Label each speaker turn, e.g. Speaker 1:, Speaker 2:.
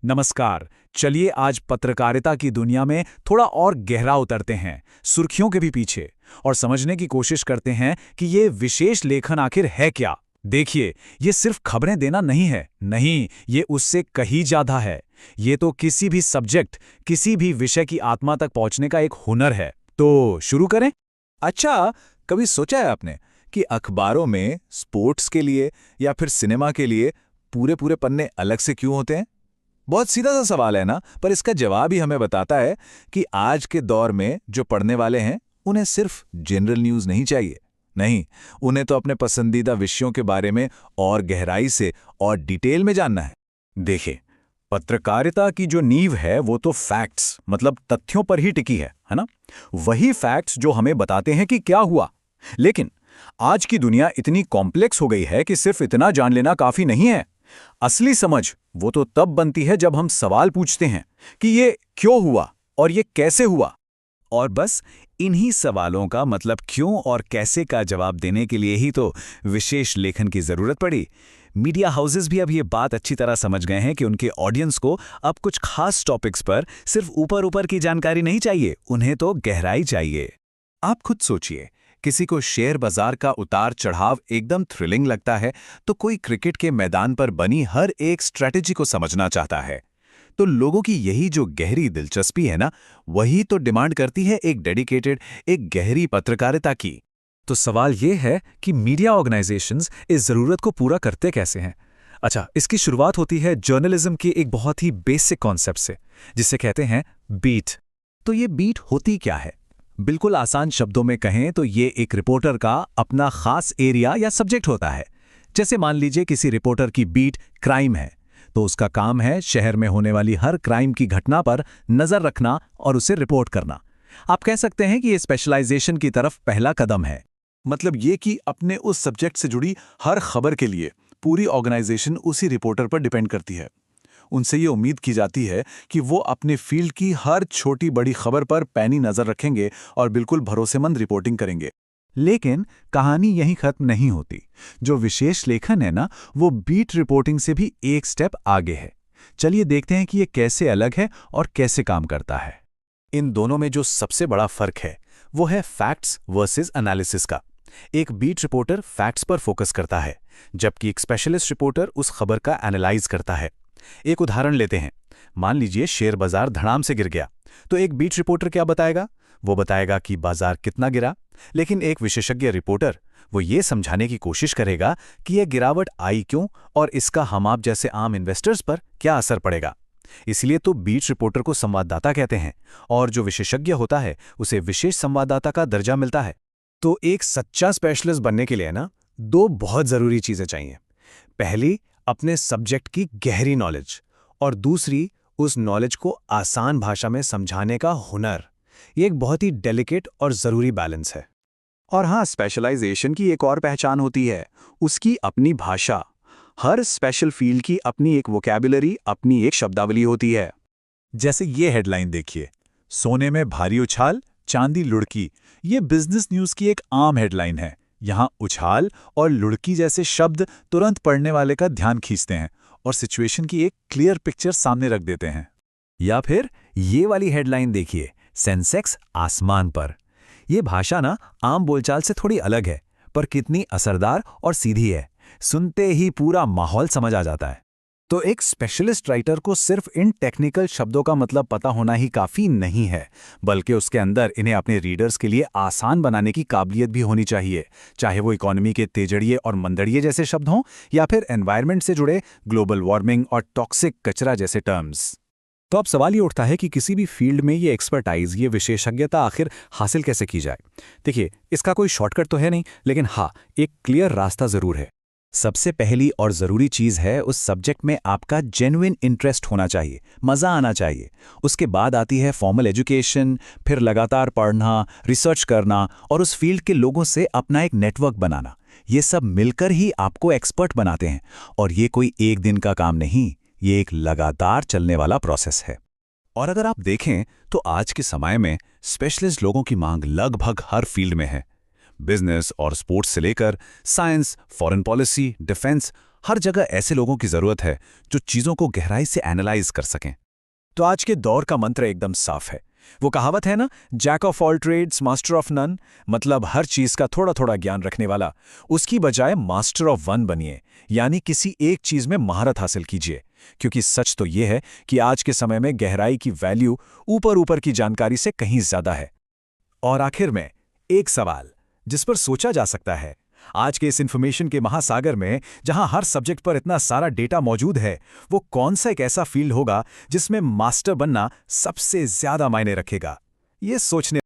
Speaker 1: नमस्कार। चलिए आज पत्रकारिता की दुनिया में थोड़ा और गहरा उतरते हैं, सुर्खियों के भी पीछे, और समझने की कोशिश करते हैं कि ये विशेष लेखन आखिर है क्या। देखिए, ये सिर्फ खबरें देना नहीं है, नहीं, ये उससे कहीं ज्यादा है। ये तो किसी भी सब्जेक्ट, किसी भी विषय की आत्मा तक पहुंचने का एक हुनर है। तो शुरू करें।
Speaker 2: अच्छा, कभी सोचा है आपने कि अखबारों में स्पोर्ट्स के लिए या फिर सिनेमा के लिए पूरे पूरे पन्ने अलग से क्यों होते हैं? बहुत सीधा सा सवाल है ना, पर इसका जवाब ही हमें बताता है कि आज के दौर में जो पढ़ने वाले हैं, उन्हें सिर्फ जनरल न्यूज़ नहीं चाहिए। नहीं, उन्हें तो अपने पसंदीदा विषयों के बारे में और गहराई से और डिटेल में जानना है।
Speaker 1: देखिए, पत्रकारिता की जो नींव है वो तो फैक्ट्स मतलब तथ्यों पर ही टिकी है ना। वही फैक्ट्स जो हमें बताते हैं कि क्या हुआ। लेकिन आज की दुनिया इतनी कॉम्प्लेक्स हो गई है कि सिर्फ इतना जान लेना काफी नहीं है। असली समझ वो तो तब बनती है जब हम सवाल पूछते हैं कि ये क्यों हुआ और ये कैसे हुआ। और बस इन्हीं सवालों का मतलब क्यों और कैसे का जवाब देने के लिए ही तो विशेष लेखन की जरूरत पड़ी। मीडिया हाउसेस भी अब ये बात अच्छी तरह समझ गए हैं कि उनके ऑडियंस को अब कुछ खास टॉपिक्स पर सिर्फ ऊपर ऊपर की जानकारी नहीं चाहिए, उन्हें तो गहराई चाहिए।
Speaker 2: आप खुद सोचिए, किसी को शेयर बाजार का उतार चढ़ाव एकदम थ्रिलिंग लगता है, तो कोई क्रिकेट के मैदान पर बनी हर एक स्ट्रैटेजी को समझना चाहता है। तो लोगों की यही जो गहरी दिलचस्पी है ना, वही तो डिमांड करती है एक डेडिकेटेड, एक गहरी पत्रकारिता की।
Speaker 1: तो सवाल ये है कि मीडिया ऑर्गेनाइजेशंस इस ज़रूरत को पूरा करते कैसे हैं। अच्छा, इसकी शुरुआत होती है जर्नलिज्म के एक बहुत ही बेसिक कॉन्सेप्ट से, जिसे कहते हैं बीट। तो ये बीट होती क्या है? बिल्कुल आसान शब्दों में कहें तो ये एक रिपोर्टर का अपना खास एरिया या सब्जेक्ट होता है। जैसे मान लीजिए किसी रिपोर्टर की बीट क्राइम है, तो उसका काम है शहर में होने वाली हर क्राइम की घटना पर नजर रखना और उसे रिपोर्ट करना। आप कह सकते हैं कि ये स्पेशलाइजेशन की तरफ पहला कदम है।
Speaker 2: मतलब ये कि अपने उस सब्जेक्ट से जुड़ी हर खबर के लिए पूरी ऑर्गेनाइजेशन उसी रिपोर्टर पर डिपेंड करती है। उनसे ये उम्मीद की जाती है कि वो अपने फील्ड की हर छोटी बड़ी खबर पर पैनी नजर रखेंगे और बिल्कुल भरोसेमंद रिपोर्टिंग करेंगे।
Speaker 1: लेकिन कहानी यहीं खत्म नहीं होती। जो विशेष लेखन है ना, वो बीट रिपोर्टिंग से भी एक स्टेप आगे है। चलिए देखते हैं कि ये कैसे अलग है और कैसे काम करता है।
Speaker 2: इन दोनों में जो सबसे बड़ा फर्क है वो है फैक्ट्स वर्सेस एनालिसिस का। एक बीट रिपोर्टर फैक्ट्स पर फोकस करता है, जबकि एक स्पेशलिस्ट रिपोर्टर उस खबर का एनालाइज करता है। एक उदाहरण लेते हैं। मान लीजिए शेयर बाजार धड़ाम से गिर गया, तो एक बीट रिपोर्टर क्या बताएगा? वो बताएगा कि बाजार कितना गिरा। लेकिन एक विशेषज्ञ रिपोर्टर वो ये समझाने की कोशिश करेगा कि यह गिरावट आई क्यों और इसका हम आप जैसे आम इन्वेस्टर्स पर क्या असर पड़ेगा। इसलिए तो बीट रिपोर्टर को संवाददाता कहते हैं, और जो विशेषज्ञ होता है उसे विशेष संवाददाता का दर्जा मिलता है।
Speaker 1: तो एक सच्चा स्पेशलिस्ट बनने के लिए ना, दो बहुत जरूरी चीजें चाहिए। पहली, अपने सब्जेक्ट की गहरी नॉलेज, और दूसरी, उस नॉलेज को आसान भाषा में समझाने का हुनर। ये एक बहुत ही डेलिकेट और जरूरी बैलेंस है।
Speaker 2: और हाँ, स्पेशलाइजेशन की एक और पहचान होती है, उसकी अपनी भाषा। हर स्पेशल फील्ड की अपनी एक वोकैबुलरी, अपनी एक शब्दावली होती है।
Speaker 1: जैसे ये हेडलाइन देखिए, सोने में भारी उछाल, चांदी लुढ़की। ये बिजनेस न्यूज की एक आम हेडलाइन है। यहाँ उछाल और लुढ़की जैसे शब्द तुरंत पढ़ने वाले का ध्यान खींचते हैं और सिचुएशन की एक क्लियर पिक्चर सामने रख देते हैं। या फिर ये वाली हेडलाइन देखिए, सेंसेक्स आसमान पर। ये भाषा ना आम बोलचाल से थोड़ी अलग है, पर कितनी असरदार और सीधी है, सुनते ही पूरा माहौल समझ आ जाता है। तो एक स्पेशलिस्ट राइटर को सिर्फ इन टेक्निकल शब्दों का मतलब पता होना ही काफ़ी नहीं है, बल्कि उसके अंदर इन्हें अपने रीडर्स के लिए आसान बनाने की काबिलियत भी होनी चाहिए। चाहे वो इकोनॉमी के तेजड़िए और मंदड़िए जैसे शब्द हों, या फिर एनवायरनमेंट से जुड़े ग्लोबल वार्मिंग और टॉक्सिक कचरा जैसे टर्म्स। तो अब सवाल ये उठता है कि किसी भी फील्ड में ये एक्सपर्टाइज, ये विशेषज्ञता आखिर हासिल कैसे की जाए। देखिए, इसका कोई शॉर्टकट तो है नहीं, लेकिन हाँ, एक क्लियर रास्ता ज़रूर है। सबसे पहली और ज़रूरी चीज़ है, उस सब्जेक्ट में आपका जेन्युइन इंटरेस्ट होना चाहिए, मज़ा आना चाहिए। उसके बाद आती है फॉर्मल एजुकेशन, फिर लगातार पढ़ना, रिसर्च करना और उस फील्ड के लोगों से अपना एक नेटवर्क बनाना। ये सब मिलकर ही आपको एक्सपर्ट बनाते हैं, और ये कोई एक दिन का काम नहीं, ये एक लगातार चलने वाला प्रोसेस है। और अगर आप देखें तो आज के समय में स्पेशलिस्ट लोगों की मांग लगभग हर फील्ड में है। बिजनेस और स्पोर्ट्स से लेकर साइंस, फॉरेन पॉलिसी, डिफेंस,
Speaker 2: हर जगह ऐसे लोगों की जरूरत है जो चीजों को गहराई से एनालाइज कर सकें।
Speaker 3: तो आज के दौर का मंत्र एकदम साफ है। वो कहावत है ना, jack of all trades master of none. मतलब हर चीज का थोड़ा थोड़ा ज्ञान रखने वाला। उसकी बजाय मास्टर ऑफ वन बनिए, यानी किसी एक चीज में महारत हासिल कीजिए। क्योंकि सच तो ये है कि आज के समय में गहराई की वैल्यू ऊपर ऊपर की जानकारी से कहीं ज्यादा है। और आखिर में एक सवाल जिस पर सोचा जा सकता है, आज के इस इंफॉर्मेशन के महासागर में जहां हर सब्जेक्ट पर इतना सारा डेटा मौजूद है, वो कौन सा एक ऐसा फील्ड होगा जिसमें मास्टर बनना सबसे ज्यादा मायने रखेगा? ये सोचने